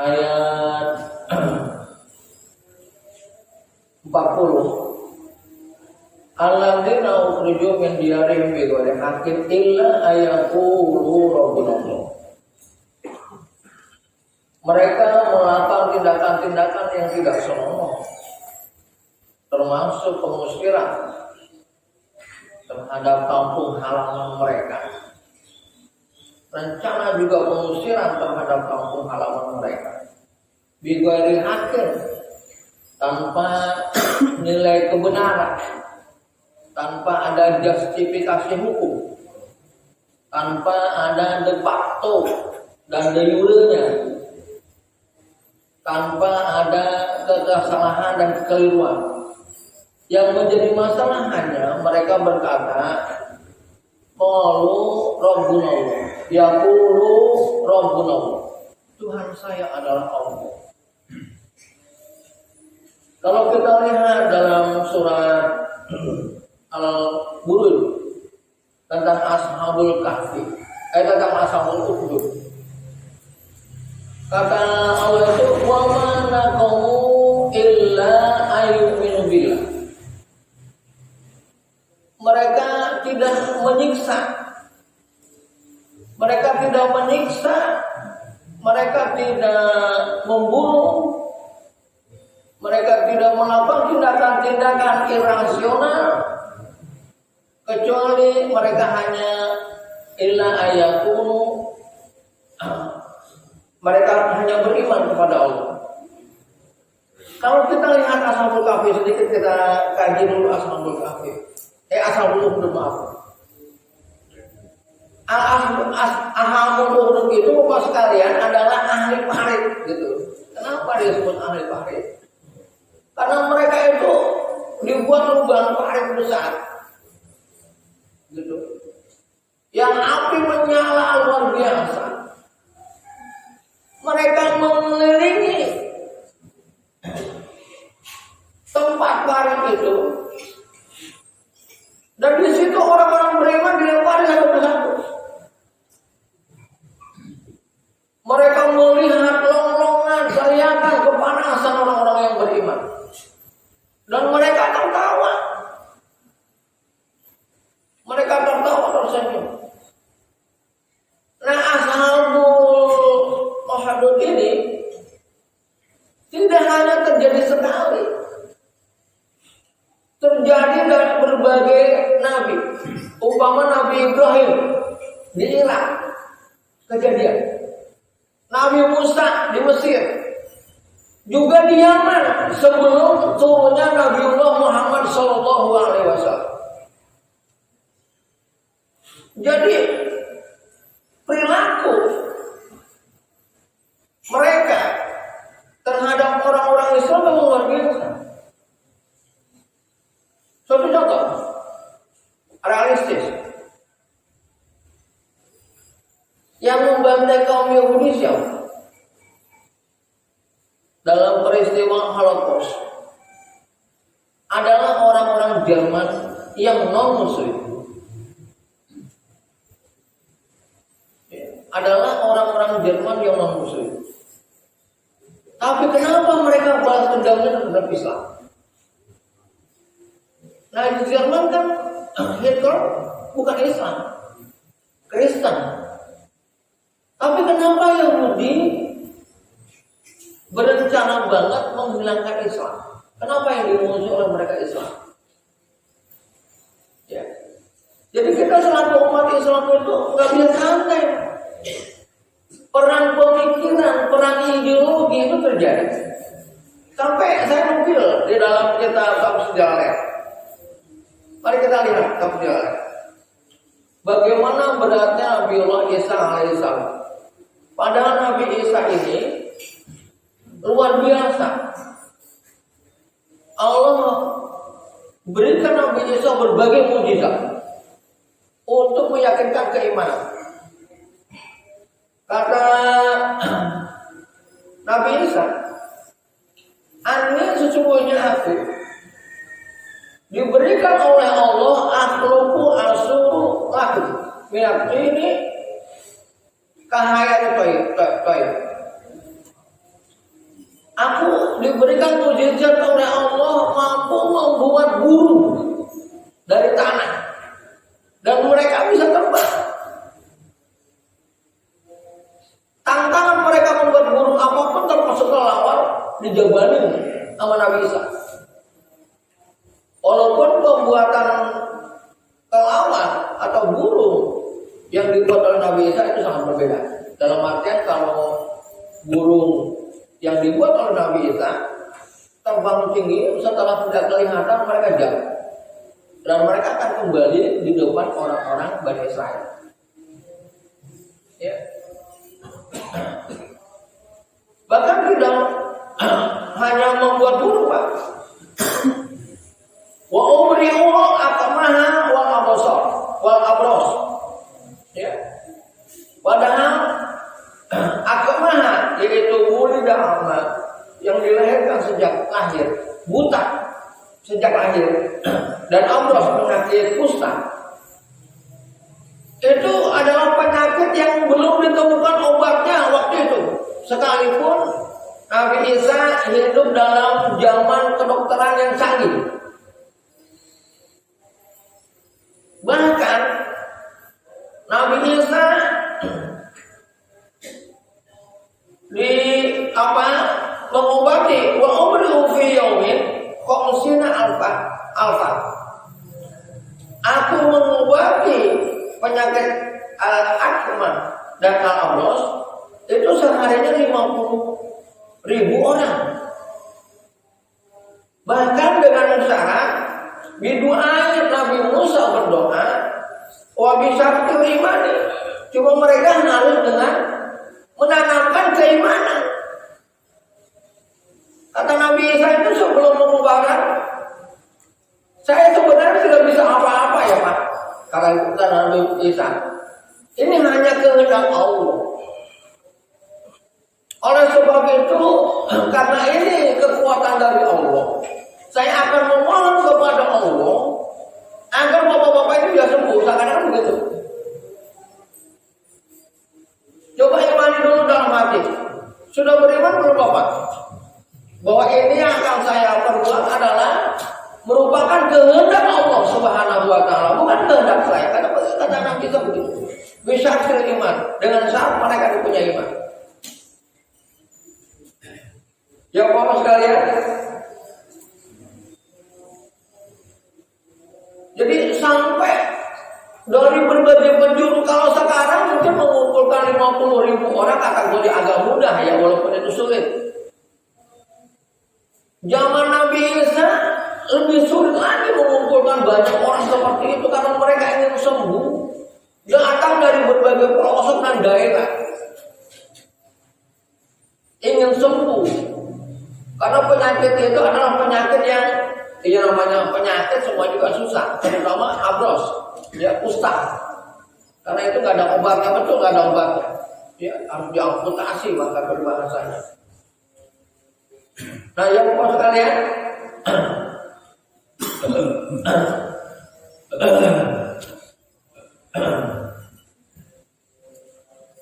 ayat 40. Alladzina ukhriju min diyarihim bighairi haqqin illa ayaqulu rabbuna Allah. Mereka melakukan tindakan-tindakan yang tidak senonoh, termasuk pengusiran terhadap kampung halaman mereka. Rencana juga pengusiran terhadap kampung halaman mereka. Bighairi haqqin, tanpa nilai kebenaran, tanpa ada justifikasi hukum, tanpa ada de facto dan de jure-nya, tanpa ada kesalahan dan kekeliruan. Yang menjadi masalah hanya mereka berkata, qalu rabbuna Allah, yaqulu rabbuna Allah, Tuhan saya adalah Allah. Kalau kita lihat dalam surat Al-Buruj tentang Ashabul Kahfi, tentang Ashabul Ukhdud, kata Allah itu, wa ma naqamu illa ayyuminu billah. Mereka tidak menyiksa, mereka tidak membunuh, mereka tidak melakukan tindakan-tindakan irasional, kecuali mereka hanya illa ayakunu, mereka hanya beriman kepada Allah. Kalau kita lihat Ashabul Kahfi, sedikit kita kaji dulu Ashabul Kahfi. Ashabul Ukhdud, maaf. Ashabul Ukhdud itu Bapak sekalian adalah ahli parit gitu. Kenapa dia disebut ahli parit? Karena mereka itu dibuat lubang parit besar, gitu, yang api menyala luar biasa. Mereka mengelilingi tempat parit itu, dan di situ orang-orang beriman dilempari satu persatu. Mereka melihat long-longan, teriakan, kepanasan orang-orang yang beriman. Dan mereka tertawa. Mereka tertawa tersenyum. Nah, Ashabul Ukhdud ini tidak hanya terjadi sekali. Terjadi dari berbagai nabi. Umpama Nabi Ibrahim di Irak, kejadian. Nabi Musa di Mesir. Juga di Yaman sebelum turunnya Nabiullah Muhammad SAW. Jadi perilaku mereka terhadap orang-orang Islam memang luar biasa. Suatu contoh realistis yang membantai kaum Yahudi siapa? Dalam peristiwa Holocaust adalah orang-orang Jerman yang non-Muslim. Adalah orang-orang Jerman yang non-Muslim. Tapi kenapa mereka balas dendamnya terhadap Islam? Nah, di Jerman kan Hitler bukan Islam, Kristen. Tapi kenapa Yahudi berencana banget menghilangkan Islam? Kenapa yang dimusuhi oleh mereka Islam? Ya. Jadi kita selaku umat Islam itu nggak bisa santai. Perang pemikiran, perang ideologi itu terjadi. Sampai saya nukil di dalam kitab Tafsir Jalalain. Mari kita lihat Tafsir Jalalain. Bagaimana beratnya Nabiullah Isa alaihissalam. Padahal Nabi Isa ini luar biasa. Allah berikan Nabi Isa berbagai mukjizat untuk meyakinkan keimanan. Kata Nabi Isa, "Ani sesungguhnya aku diberikan oleh Allah akhluqu asuru lakum minat ini kahayat toy. diberikan mukjizat oleh Allah mampu membuat burung dari tanah dan mereka bisa terbang. Tantangan mereka membuat burung apapun termasuk kelelawar dijabanin sama Nabi Isa. Walaupun pembuatan kelelawar atau burung yang dibuat oleh Nabi Isa itu sangat berbeda. Dalam artian kalau burung yang dibuat oleh Nabi Isa terbang tinggi, setelah tidak kelihatan mereka jatuh dan mereka akan kembali di depan orang-orang Bani Israel. Ya. Bahkan tidak hanya membuat burung, Pak. Wa umri'u akmaha wal absar wal abros. Ya. Padahal akmaha yaitu wulida amat yang dilahirkan sejak lahir, buta sejak lahir, dan abros penyakit kusta. Itu adalah penyakit yang belum ditemukan obatnya waktu itu. Sekalipun Nabi Isa hidup dalam zaman kedokteran yang canggih. Bahkan Nabi Isa mengobati wa umru fi yaumin khamsina alfa. Aku mengobati penyakit al-akmah dan al-abros itu seharinya 50.000 orang. Bahkan dengan syarat bidu'ai Nabi Musa berdoa wa bisyartil imani. Cuma mereka harus dengan menanamkan keimanan. Kata Nabi Isa itu sebelum mengubahkan, saya sebenarnya tidak bisa apa-apa ya Pak. Kata Nabi Isa, ini hanya kehendak Allah. Oleh sebab itu, karena ini kekuatan dari Allah, saya akan memohon kepada Allah agar bapak-bapak itu bisa sembuh. Seakan-akan begitu. Coba imani dulu dalam hati. Sudah beriman belum Bapak? Bahwa ini yang akan saya perbuat adalah merupakan kehendak Allah Subhanahu wa taala, bukan kehendak saya. Karena kata Nabi kita begitu. Bisa iman dengan syarat mereka punya iman. Ya Bapak sekalian. Jadi sampai dari berbagai penjuru, kalau sekarang mungkin mengumpulkan 50.000 orang kategori agak mudah ya, walaupun itu sulit. Zaman Nabi Isa lebih sulit lagi mengumpulkan banyak orang seperti itu karena mereka ingin sembuh, datang dari berbagai pelosok dan daerah, ingin sembuh. Karena penyakit itu adalah penyakit yang namanya penyakit semua juga susah, terutama abros, ya kusta. Karena itu nggak ada obatnya, betul nggak ada obatnya. Ya harus diamputasi bahkan berbahasanya. Nah, yang Bapak sekalian,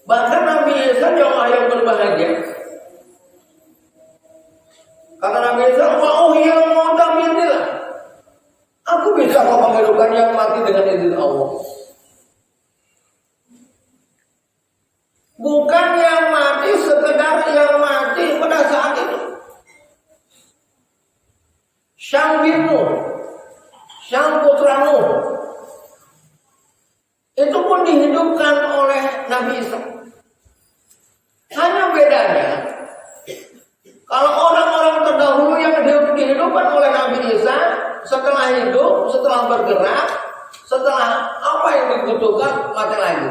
bahkan Nabi Isa yang berbahagia. Kata Nabi Isa, "Wa uhyil mauta bi'idznillah." Aku bisa kok menghidupkan yang mati dengan izin Allah. Bukan yang mati sekedar yang mati pada saat itu. Syam bin Nuh, Syam putra Nuh, itu pun dihidupkan oleh Nabi Isa. Hanya bedanya, kalau orang-orang terdahulu yang dihidupkan oleh Nabi Isa, setelah hidup, setelah bergerak, setelah apa yang dibutuhkan mati lagi.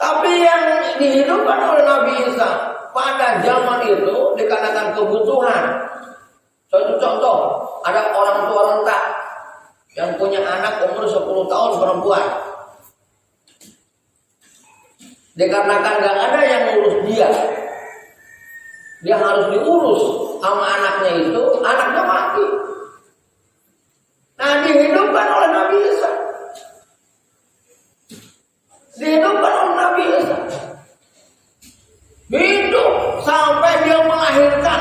Tapi yang dihidupkan oleh Nabi Isa pada zaman itu dikarenakan kebutuhan. Contoh, ada orang tua renta yang punya anak umur 10 tahun perempuan. Dikarenakan gak ada yang ngurus dia, dia harus diurus sama anaknya itu, anaknya mati. Nah, dihidupkan oleh Nabi Isa. Dihidupkan oleh Nabi Isa. Hidup sampai dia melahirkan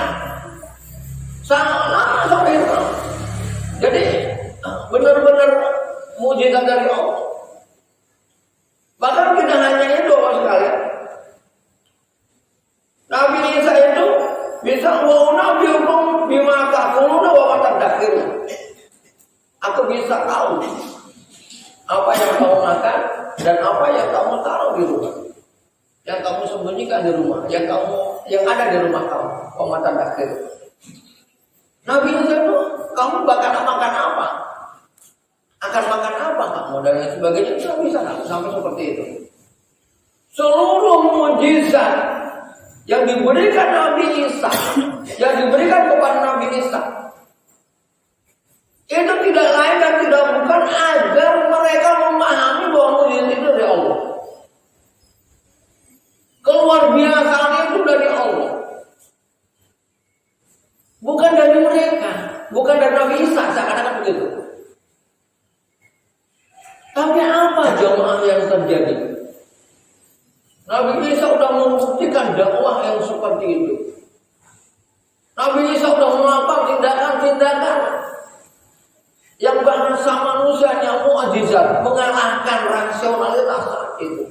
dari Allah. Bahkan tidak hanya itu sekalian. Nabi Isa itu bisa nabi hukum bima takuluna wa tadakir. Aku bisa tahu apa yang kamu makan dan apa yang kamu taruh di rumah, yang kamu sembunyikan di rumah, yang ada di rumah kamu. Wa tadakir. Nabi Isa itu kamu bakal makan apa? Akan makan apa kamu dan lain sebagainya, itu bisa sampai seperti itu. Seluruh mujizat yang diberikan Nabi Isa, yang diberikan kepada Nabi Isa, itu tidak lain dan tidak bukan agar mereka memahami bahwa mujizat itu dari Allah. Keluar biasaan itu dari Allah, bukan dari mereka, bukan dari Nabi Isa, seakan-akan begitu. Tapi apa jamaah yang terjadi? Nabi Isa sudah membuktikan dakwah yang seperti itu. Nabi Isa sudah melakukan tindakan-tindakan yang bahasa manusianya mukjizat, mengalahkan rasionalitas saat itu,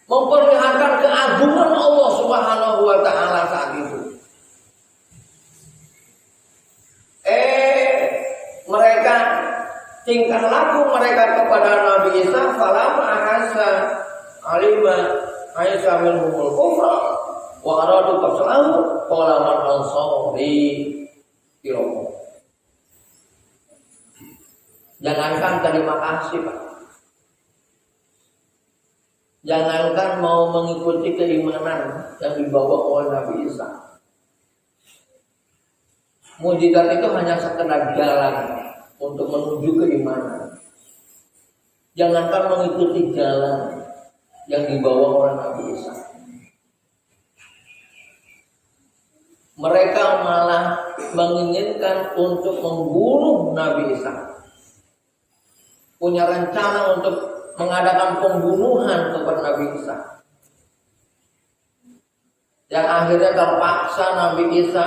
memperlihatkan keagungan Allah Subhanahu wa Ta'ala saat itu. Mereka tingkah laku mereka kepada Nabi Isa, falamma ahassa alima Isa minhumul kufra wa aradu qatlahu qala man ansari ilallah. Jangankan terima kasih, Pak. Jangankan mau mengikuti keimanan yang dibawa oleh Nabi Isa. Mujizat itu hanya sekedar jalan untuk menuju keimanan. Jangankan mengikuti jalan yang dibawa oleh Nabi Isa, mereka malah menginginkan untuk membunuh Nabi Isa. Punya rencana untuk mengadakan pembunuhan kepada Nabi Isa. Yang akhirnya terpaksa Nabi Isa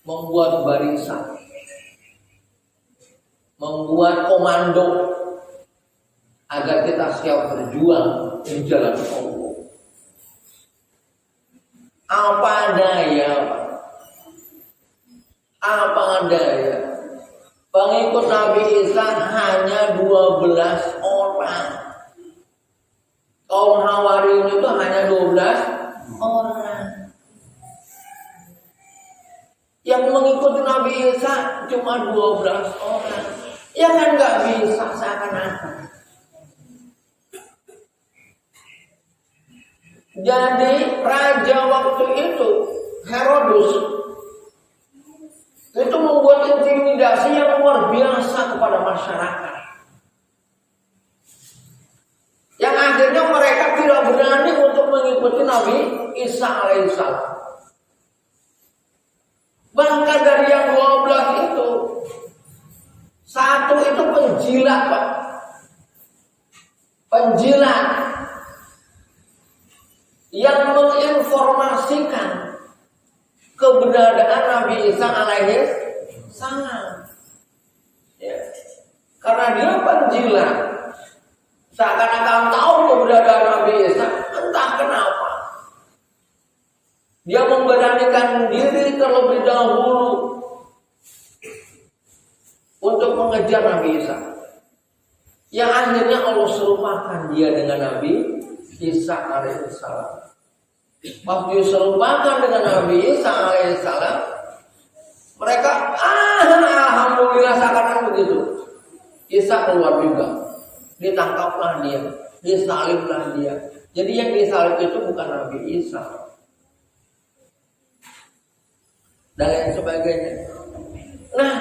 membuat barisan, membuat komando agar kita siap berjuang di jalan Allah. Apa daya, apa daya. Pengikut Nabi Isa hanya 12 orang. Kaum Hawariyun itu hanya 12 orang. Yang mengikuti Nabi Isa cuma 12 orang. Ya kan nggak bisa seakan-akan. Jadi raja waktu itu Herodus itu membuat intimidasi yang luar biasa kepada masyarakat. Yang akhirnya mereka tidak berani untuk mengikuti Nabi Isa alaihissalam. Bahkan dari yang 12 itu, satu itu penjilat, Pak. Penjilat yang menginformasikan keberadaan Nabi Isa alaihi salam. Ya. Karena dia penjilat, seakan-akan tahu keberadaan Nabi Isa, entah kenapa. Dia memberanikan diri terlebih dahulu untuk mengejar Nabi Isa. Yang akhirnya Allah serupakan dia dengan Nabi Isa alaihissalam. Pas diserupakan dengan Nabi Isa alaihissalam, mereka alhamdulillah seakan-akan begitu. Isa keluar juga, ditangkaplah dia, disaliblah dia. Jadi yang disalib itu bukan Nabi Isa dan lain sebagainya. Nah,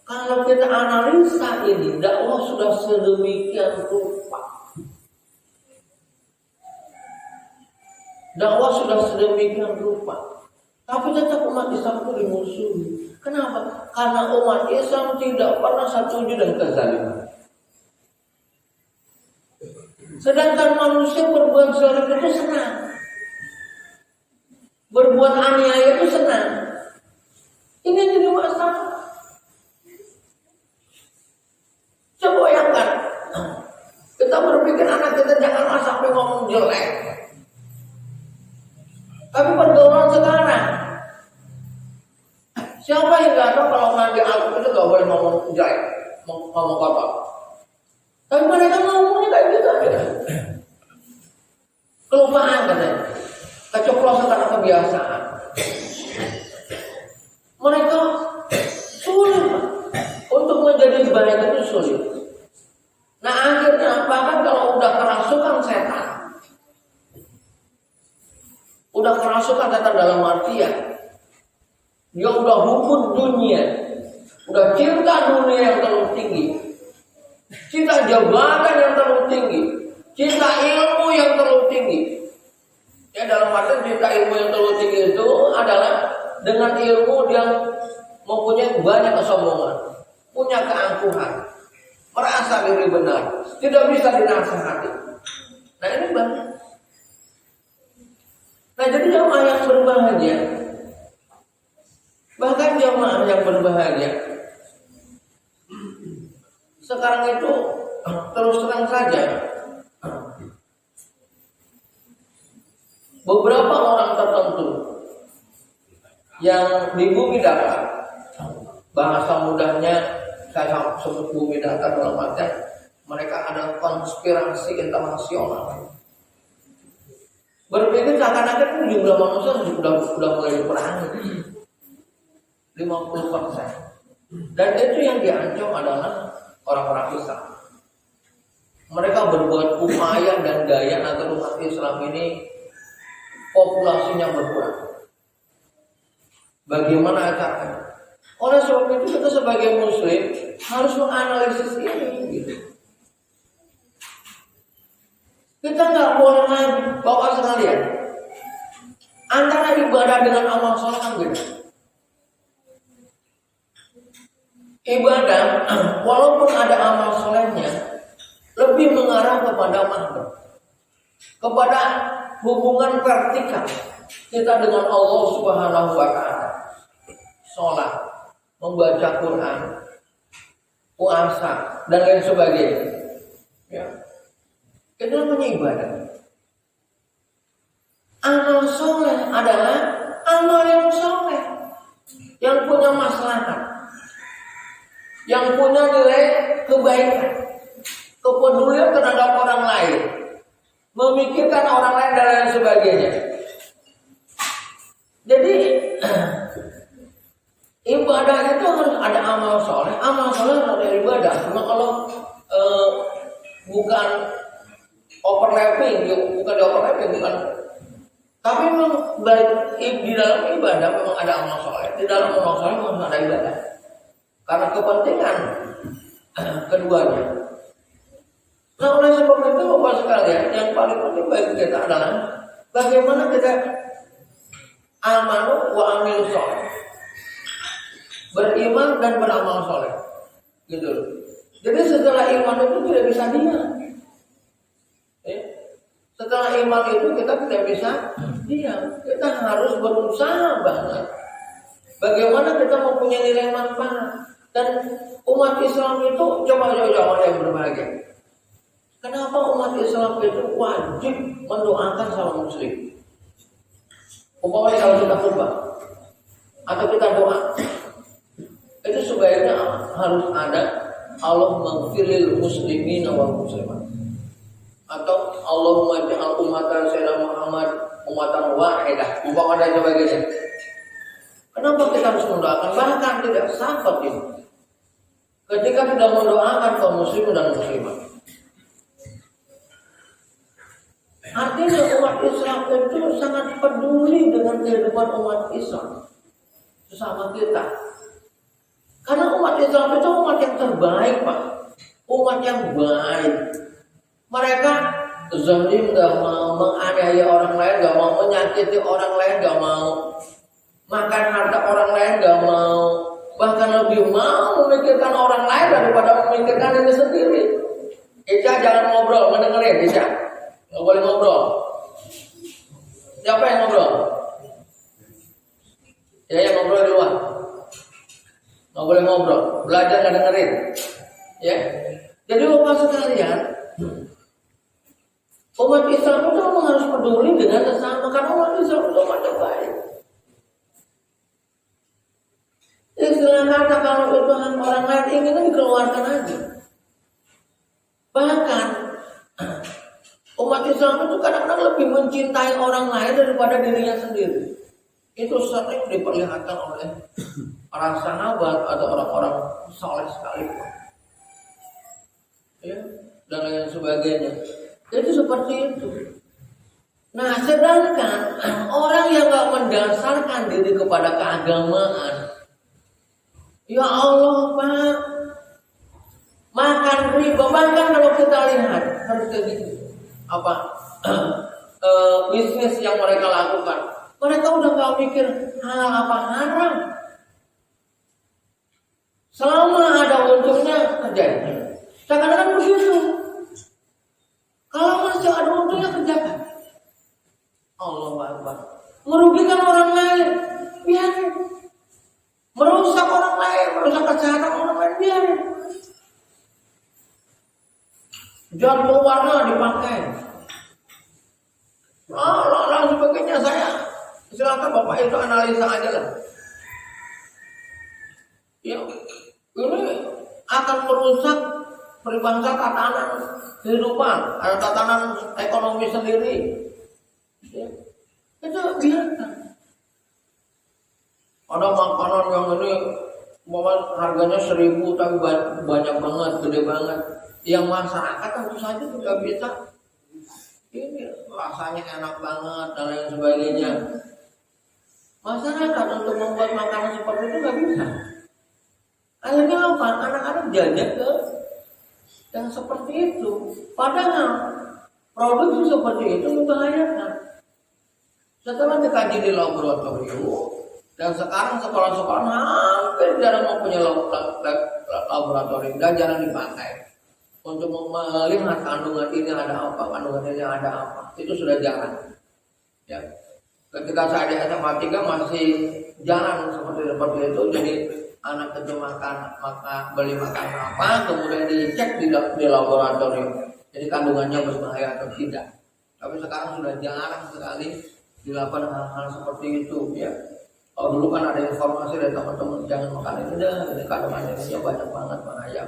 kalau kita analisa ini, dakwah sudah sedemikian rupa. Dakwah sudah sedemikian rupa, tapi tetap umat Islam itu dimusuhi. Kenapa? Karena umat Islam tidak pernah setuju dengan kezaliman. Sedangkan manusia berbuat zalim itu senang, berbuat aniaya itu senang. Ini jadi masalah. Tapi pergaulan sekarang, siapa yang nggak tahu kalau mandi Al-Quran itu nggak boleh ngomong jelek, ngomong kotor. Tapi mereka ngomongnya kayak gitu aja. Kelupaan katanya, keceplosan karena kebiasaan. Mereka sulit untuk menjadi baik itu sulit. Nah akhirnya bahkan kalau udah kerasukan setan, dalam artian dia udah hubung dunia, udah cinta dunia yang terlalu tinggi, cinta jabatan yang terlalu tinggi, cinta ilmu yang terlalu tinggi. Ya dalam artian cinta ilmu yang terlalu tinggi itu adalah dengan ilmu yang mempunyai banyak kesombongan, punya keangkuhan, merasa diri benar, tidak bisa dinasihati. Nah ini banyak. Nah jadi jamaah yang berbahagia, bahkan jamaah yang berbahagia sekarang itu terus terang saja, beberapa orang tertentu yang di bumi datar, bahasa mudahnya saya sebut bumi datar dalam artian mereka ada konspirasi internasional. Berpikir seakan-akan jumlah manusia sudah mulai dikurangi 50%. Dan itu yang diancam adalah orang-orang Islam. Mereka berbuat upaya dan daya agar umat Islam ini populasinya berkurang. Bagaimana caranya? Oleh sebab itu kita sebagai Muslim harus menganalisis ini. Gitu. Kita nggak boleh lagi bawa sekalian antara ibadah dengan amal soleh kan beda. Ibadah walaupun ada amal solehnya lebih mengarah kepada makna, kepada hubungan vertikal kita dengan Allah Subhanahu wa Ta'ala. Sholat, membaca Quran, puasa dan lain sebagainya. Ya. Itu namanya ibadah. Amal soleh adalah amal yang soleh, yang punya maslahat, yang punya nilai kebaikan, kepedulian terhadap orang lain, memikirkan orang lain dan lain sebagainya. Jadi ibadah itu harus ada amal soleh. Amal soleh ada ibadah. Cuma kalau bukan overlapping, bukan. Tapi memang di dalam ibadah memang ada amal soleh. Di dalam amal soleh memang ada ibadah. Karena kepentingan keduanya. Nah oleh sebab itu Bapak sekalian, yang paling penting bagi kita adalah bagaimana kita amanu wa amil soleh, beriman dan beramal soleh, gitu. Jadi setelah iman itu tidak bisa diam. Setelah iman itu kita tidak bisa diam. Kita harus berusaha banget. Bagaimana kita mempunyai nilai manfaat. Dan umat Islam itu coba yang berbahagia. Kenapa umat Islam itu wajib mendoakan sama muslim? Umpamanya kalau kita khutbah atau kita doa, itu sebaiknya harus ada Allah maghfiril muslimin wal muslimat, atau Allahumma ja'al ummatan sayyidina Muhammad ummatan wahidah, umpamanya dan sebagainya. Kenapa kita harus mendoakan? Bahkan tidak sahabat ini ketika tidak mendoakan kaum muslimin dan muslimat. Artinya umat Islam itu sangat peduli dengan kehidupan umat Islam sesama kita. Karena umat Islam itu umat yang terbaik, Pak. Umat yang baik. Mereka zalim, gak mau menganiaya orang lain, gak mau menyakiti orang lain, gak mau makan harta orang lain, gak mau, bahkan lebih mau memikirkan orang lain daripada memikirkan diri sendiri. Ica jangan ngobrol, mendengarin Ica. Gak boleh ngobrol. Siapa yang ngobrol? Ya yang ngobrol di luar. Gak boleh ngobrol, belajar gak dengerin. Ya. Jadi Bapak sekalian, umat Islam itu harus peduli dengan sesama. dinamakan umat Islam itu umat yang baik. Istilah kata kalau itu orang lain ingin dikeluarkan aja. Bahkan umat Islam itu kadang-kadang lebih mencintai orang lain daripada dirinya sendiri. Itu sering diperlihatkan oleh para sahabat atau orang-orang saleh sekalipun. Ya, dan lain sebagainya. Itu seperti itu. Nah, sedangkan orang yang gak mendasarkan diri kepada keagamaan, ya Allah Pak, makan riba, bahkan kalau kita lihat harga gitu, bisnis yang mereka lakukan, mereka udah gak mikir halal apa haram. Selama ada untungnya kerjain. Kadang-kadang begitu. Kalau masih ada untungnya kerjakan. Allahu Akbar. Merugikan orang lain, biarin. Merusak orang lain, merusak kesehatan orang lain, biarin. Jatuh warna dipakai. Lalu sebagainya saya silakan Bapak itu analisa aja lah. Ya, ini akan merusak peribahasa tatanan kehidupan, ada tatanan ekonomi sendiri. Ya, itu biarkan. Ada makanan yang ini harganya 1.000 tapi banyak banget, gede banget. Yang masyarakat tentu saja tidak bisa. Ini rasanya enak banget dan lain sebagainya. Masyarakat untuk membuat makanan seperti itu nggak bisa. Akhirnya apa? Anak-anak jajan ke yang seperti itu. Padahal produksi seperti itu membahayakan. Setelah dikaji di laboratorium, dan sekarang sekolah-sekolah hampir jarang mempunyai laboratorium dan jarang dipakai untuk melihat kandungan ini ada apa, kandungan ini ada apa. Itu sudah jarang. Ya. Ketika saya di SMA 3 masih jarang seperti itu. Jadi anak itu beli makan apa, kemudian dicek di laboratorium. Jadi kandungannya berbahaya atau tidak. Tapi sekarang sudah jarang sekali dilakukan hal-hal seperti itu. Ya. Kalau dulu kan ada informasi dari teman-teman jangan makan ini dah, ini kandungannya ini banyak banget bahaya.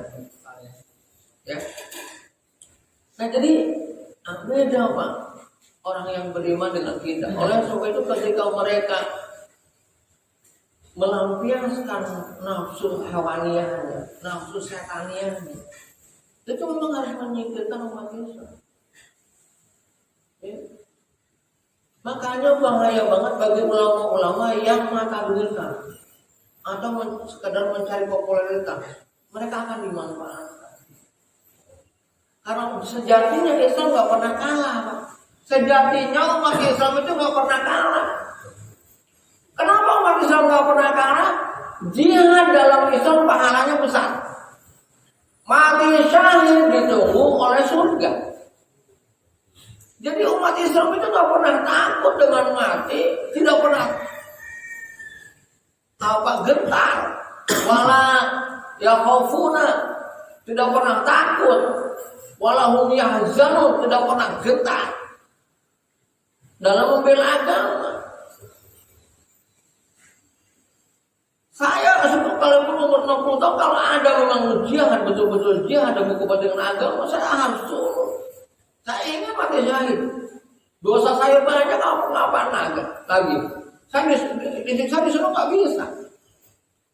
Ya. Nah jadi beda Pak orang yang beriman dengan kita. Oleh sebab itu ketika mereka melampiaskan nafsu hewaniannya, nafsu setaniannya, itu memang harus menyingkirkan umat Islam. Ya. Makanya bahaya banget bagi ulama-ulama yang mata duita atau sekedar mencari popularitas. Mereka akan dimanfaatkan. Karena sejatinya Islam gak pernah kalah Pak. Sejatinya umat Islam itu gak pernah kalah. Kenapa umat Islam gak pernah kalah? Jihad dalam Islam pahalanya besar. Mati syahid ditunggu oleh surga. Jadi umat Islam itu gak pernah takut dengan mati. Tidak pernah gentar. Wala yakhafuna, tidak pernah takut. Walahum yahzanun, tidak pernah gentar dalam membela agama. Saya sekalipun umur 60 tahun, kalau ada memang jihad, betul-betul jihad demi kepentingan agama, saya harus turun. Saya ingin mati syahid. Dosa saya banyak, ngapain lagi? Saya disuruh nggak bisa.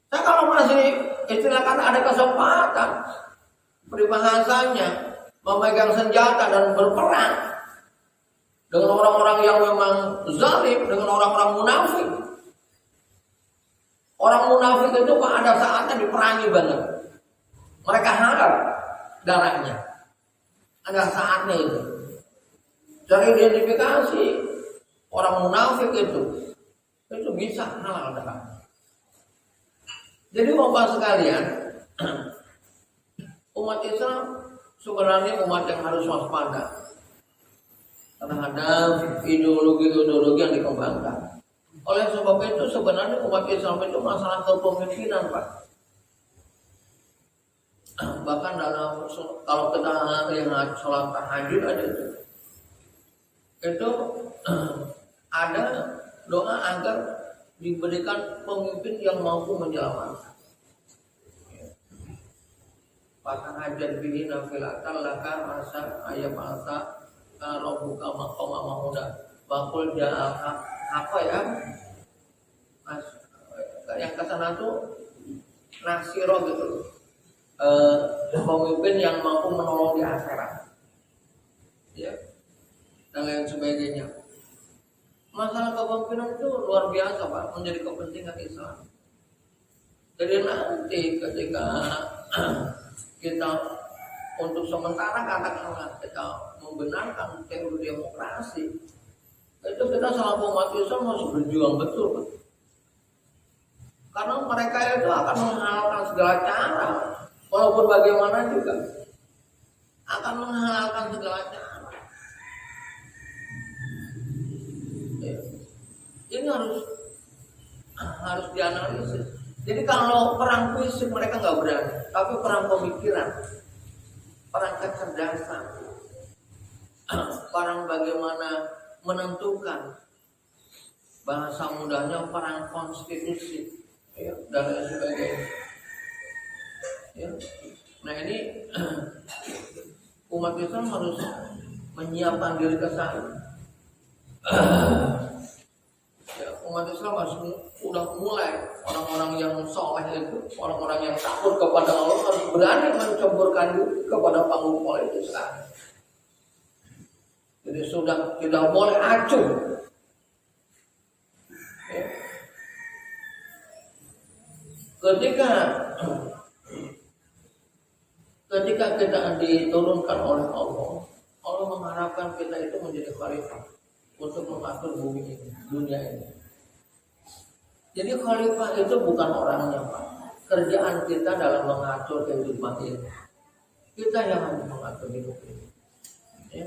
Saya kalau masih istilahkan ada kesempatan, peribahasanya memegang senjata dan berperang dengan orang-orang yang memang zalim, dengan orang-orang munafik. Orang munafik itu ada saatnya diperangi banget. Mereka harap darahnya. Ada saatnya itu. Dari identifikasi orang munafik itu bisa halal darah. Jadi Bapak sekalian, umat Islam sebenarnya umat yang harus waspada terhadap ideologi-ideologi yang dikembangkan. Oleh sebab itu sebenarnya umat Islam itu masalah kepemimpinan Pak. Bahkan kalau kita lihat sholat tahajud ada itu ada doa agar diberikan pemimpin yang mampu menyelamatkan. Bahkan hajat bihi nafilatan laka masa ayat masa robuka makoma mahuda bakul ja'a apa ya mas yang kesana tuh nasiro gitu, pemimpin yang mampu menolong di akhirat, ya, dan lain sebagainya. Masalah kepemimpinan itu luar biasa Pak, menjadi kepentingan Islam. Jadi nanti ketika kita untuk sementara katakanlah kita membenarkan teori demokrasi, itu kita selaku umat Islam harus berjuang betul Pak. Karena mereka itu akan menghalalkan segala cara, walaupun bagaimana juga akan menghalalkan segala cara. Ya. Ini harus dianalisis. Jadi kalau perang fisik mereka nggak berani, tapi perang pemikiran, perang kecerdasan, perang bagaimana menentukan, bahasa mudahnya perang konstitusi, ya, dan lain sebagainya. Ya. Nah ini umat Islam harus menyiapkan diri ke sana. Ya, umat Islam harus udah mulai orang-orang yang soleh itu, orang-orang yang takut kepada Allah harus berani mencampurkan diri kepada panggung politik sekarang. Jadi sudah tidak boleh acuh. Ya. Ketika kita diturunkan oleh Allah, Allah mengharapkan kita itu menjadi khalifah untuk mengatur bumi ini, dunia ini. Jadi khalifah itu bukan orangnya Pak. Kerjaan kita dalam mengatur kehidupan ini. Kita yang harus mengatur hidup ini. Ya.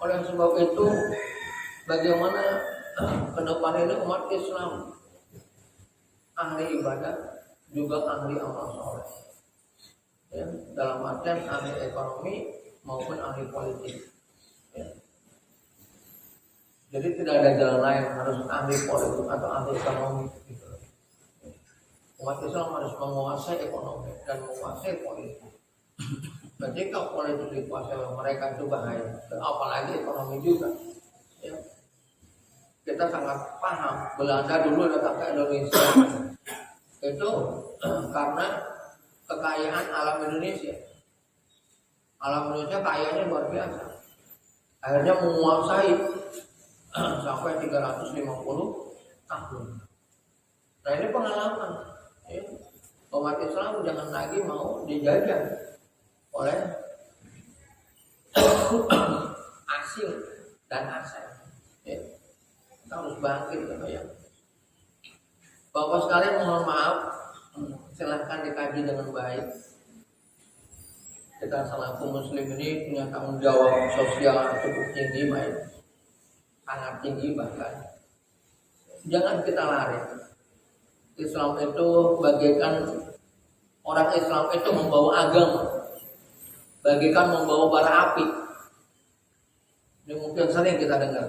Oleh sebab itu, bagaimana ke depan ini umat Islam ahli ibadah juga ahli amal soleh. Ya, dalam artian ahli ekonomi maupun ahli politik. Ya. Jadi tidak ada jalan lain, harus ahli politik atau ahli ekonomi. Gitu. Umat Islam harus menguasai ekonomi dan menguasai politik. Ketika politik dikuasai oleh mereka itu bahaya, apalagi ekonomi juga. Ya. Kita sangat paham Belanda dulu datang ke Indonesia itu karena kekayaan alam Indonesia. Alam Indonesia kayanya luar biasa. Akhirnya menguasai sampai 350 tahun. Nah ini pengalaman. Ya. Umat Islam jangan lagi mau dijajah oleh asing dan asing. Ya. Kita harus bangkit ya. Bapak sekalian mohon maaf, silahkan dikaji dengan baik. Kita selaku muslim ini punya tanggung jawab sosial cukup tinggi, baik, sangat tinggi bahkan. Jangan kita lari. Islam itu bagaikan orang Islam itu membawa agama, bagaikan membawa bara api. Ini mungkin sering kita dengar.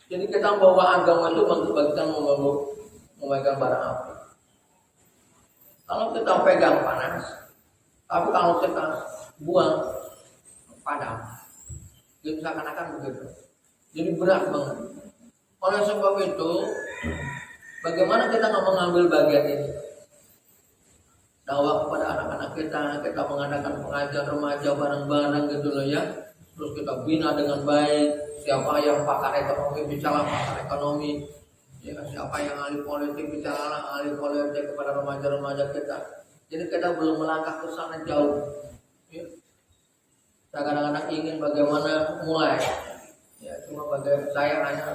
Jadi kita membawa agama itu bagaikan memegang bara api. Kalau kita pegang panas, tapi kalau kita buang padam, jadi seakan-akan begitu. Jadi berat banget. Oleh sebab itu, bagaimana kita nggak mengambil bagian ini? Dakwah kepada anak-anak kita mengadakan pengajian remaja bareng-bareng gitu loh ya. Terus kita bina dengan baik. Siapa yang pakar ekonomi bicara pakar ekonomi. Ya, siapa yang ahli politik bicara ahli politik kepada remaja-remaja kita. Jadi kita belum melangkah ke sana jauh. Ya. Saya kadang-kadang ingin bagaimana mulai. Ya, cuma bagaimana saya hanya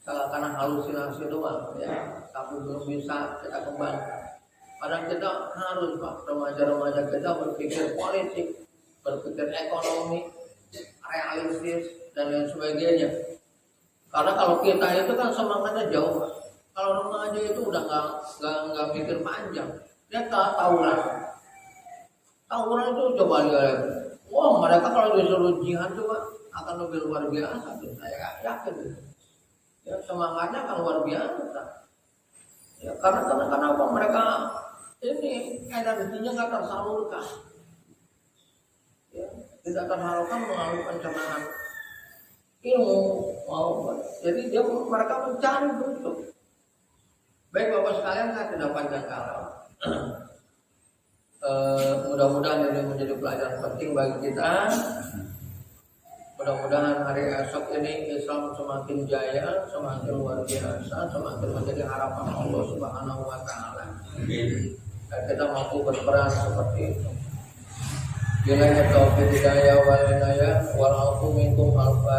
karena halusinasi doang, ya, tapi belum bisa kita kembangkan. Karena kita harus Pak, remaja-remaja kita berpikir politik, berpikir ekonomi, realistis dan lain sebagainya. Karena kalau kita itu kan semangatnya jauh, Pak. Kalau remaja itu udah nggak mikir panjang, dia tawuran. Tawuran itu coba lihat, wah mereka kalau disuruh jihad coba akan lebih luar biasa. Saya yakin. Ya, semangatnya akan luar biasa. Ya, karena kenapa mereka ini energinya nggak tersalurkan. Ya, tidak tersalurkan melalui pencernaan ilmu maupun. Jadi mereka mencari bentuk. Baik Bapak sekalian, saya tidak panjang kali. Mudah-mudahan ini menjadi pelajaran penting bagi kita. Mudah-mudahan hari esok ini Islam semakin jaya, semakin luar biasa, semakin menjadi harapan Allah Subhanahu wa taala. Dan kita mampu berperan seperti itu. Bila taufiq hidayah wal inayah wal afu minkum alfa